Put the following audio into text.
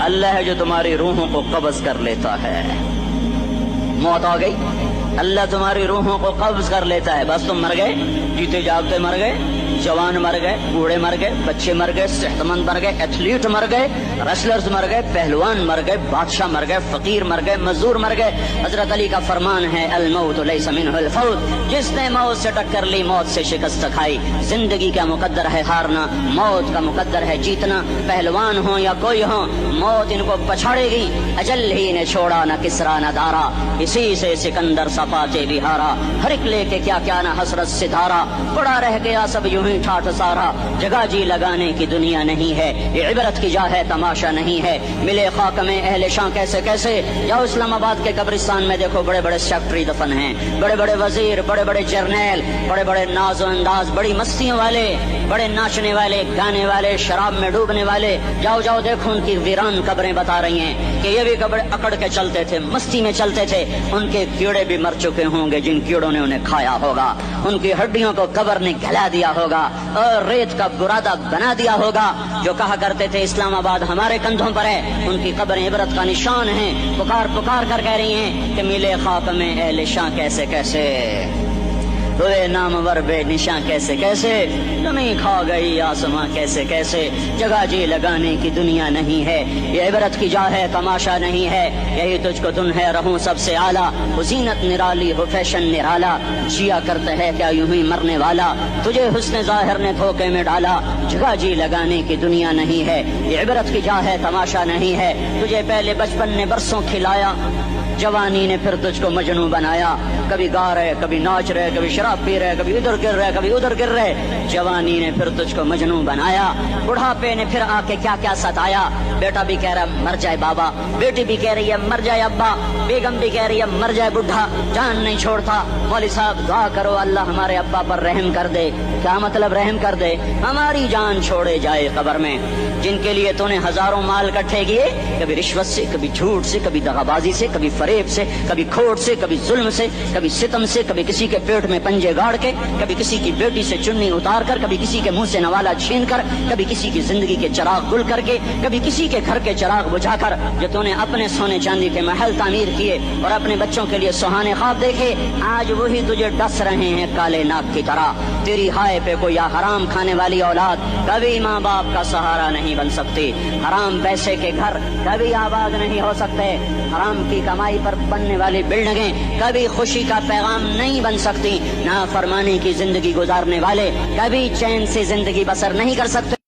اللہ ہے جو تمہاری روحوں کو قبض کر لیتا ہے۔ موت آ گئی، اللہ تمہاری روحوں کو قبض کر لیتا ہے، بس تم مر گئے، جیتے جاگتے مر گئے، جوان مر گئے، بوڑھے مر گئے، بچے مر گئے، صحت مند مر گئے، ایتھلیٹ مر گئے، ریسلرز مر گئے، پہلوان مر گئے، بادشاہ مر گئے، فقیر مر گئے، مزدور مر گئے۔ حضرت علی کا فرمان ہے الموت لیس منہ الفوت، جس نے موت سے ٹکر لی موت سے شکست کھائی۔ زندگی کا مقدر ہے ہارنا، موت کا مقدر ہے جیتنا۔ پہلوان ہوں یا کوئی ہوں، موت ان کو پچھاڑے گی۔ اجل ہی نے چھوڑا نہ کسرا نہ دارا، اسی سے سکندر صفاتے بھی ہارا۔ ہر ایک لے کے کیا کیا نہ حسرت سے دھارا، پڑا رہ گیا سب یوں ہی ٹھاٹھ سارا۔ جگہ جی لگانے کی دنیا نہیں ہے، یہ عبرت کی جا ہے تماشا نہیں ہے۔ ملے خاک میں اہل شاں کیسے کیسے، یا اسلام آباد کے قبرستان میں دیکھو بڑے بڑے سیکٹری دفن ہیں، بڑے بڑے وزیر، بڑے بڑے جرنیل، بڑے بڑے ناز و انداز، بڑی مستیوں والے، بڑے ناچنے والے، گانے والے، شراب میں ڈوبنے والے۔ جاؤ جاؤ دیکھو ان کی ویران قبریں بتا رہی ہیں کہ یہ بھی قبر اکڑ کے چلتے تھے، مستی میں چلتے تھے۔ ان کے کیڑے بھی مر چکے ہوں گے جن کیڑوں نے انہیں کھایا ہوگا، ان کی ہڈیوں کو قبر نے گلا دیا ہوگا اور ریت کا برادہ بنا دیا ہوگا۔ جو کہا کرتے تھے اسلام آباد ہمارے کندھوں پر ہے، ان کی قبریں عبرت کا نشان ہیں۔ پکار پکار کر کہہ رہی ہیں کہ ملے خاک میں اہل شاں کیسے کیسے، ہوئے نامور بے نشاں کیسے کیسے، زمین کھا گئی آسماں کیسے کیسے۔ جگہ جی لگانے کی دنیا نہیں ہے، یہ عبرت کی جا ہے تماشا نہیں ہے۔ یہی تجھ کو دن ہے رہوں سب سے اعلیٰ، ہو زینت نرالی ہو فیشن نرالا، جیا کرتا ہے کیا یوں ہی مرنے والا، تجھے حسن ظاہر نے دھوکے میں ڈالا۔ جگہ جی لگانے کی دنیا نہیں ہے، یہ عبرت کی جا ہے تماشا نہیں ہے۔ تجھے پہلے بچپن نے برسوں کھلایا، جوانی نے پھر تجھ کو مجنوں بنایا۔ کبھی گا رہے، کبھی ناچ رہے، کبھی شراب پی رہے، کبھی ادھر گر رہے، کبھی ادھر گر رہے۔ جوانی نے پھر تجھ کو مجنوں بنایا، بڑھاپے نے پھر آ کے کیا کیا ستایا۔ بیٹا بھی کہہ رہا مر جائے بابا، بیٹی بھی کہہ رہی ہے مر جائے ابا، بیگم بھی کہہ رہی ہے مر جائے بڈھا، جان نہیں چھوڑتا۔ مولوی صاحب دعا کرو اللہ ہمارے ابا پر رحم کر دے۔ کیا مطلب رحم کر دے؟ ہماری جان چھوڑے جائے قبر میں۔ جن کے لیے تو نے ہزاروں مال کٹھے کیے، کبھی رشوت سے، کبھی جھوٹ سے، کبھی دغابازی سے، کبھی فریب سے، کبھی کھوٹ سے، کبھی ظلم سے، کبھی ستم سے، کبھی کسی کے پیٹ میں پنجے گاڑ کے، کبھی کسی کی بیٹی سے چنی اتار کر، کبھی کسی کے منہ سے نوالا چھین کر، کبھی کسی کی زندگی کے چراغ گل کر کے، کبھی کسی کے گھر کے چراغ بجھا کر۔ جو تو نے اپنے سونے چاندی کے محل تعمیر کیے اور اپنے بچوں کے لیے سہانے خواب دیکھے، آج وہی تجھے ڈس رہے ہیں کالے ناک کی طرح۔ تیری ہائے پہ کوئی حرام کھانے والی اولاد کبھی ماں باپ کا سہارا نہیں بن سکتی۔ حرام پیسے کے گھر کبھی آباد نہیں ہو سکتے۔ حرام کی کمائی پر بننے والی بلڈنگیں کبھی خوشی کا پیغام نہیں بن سکتی۔ نافرمانی کی زندگی گزارنے والے کبھی چین سے زندگی بسر نہیں کر سکتے۔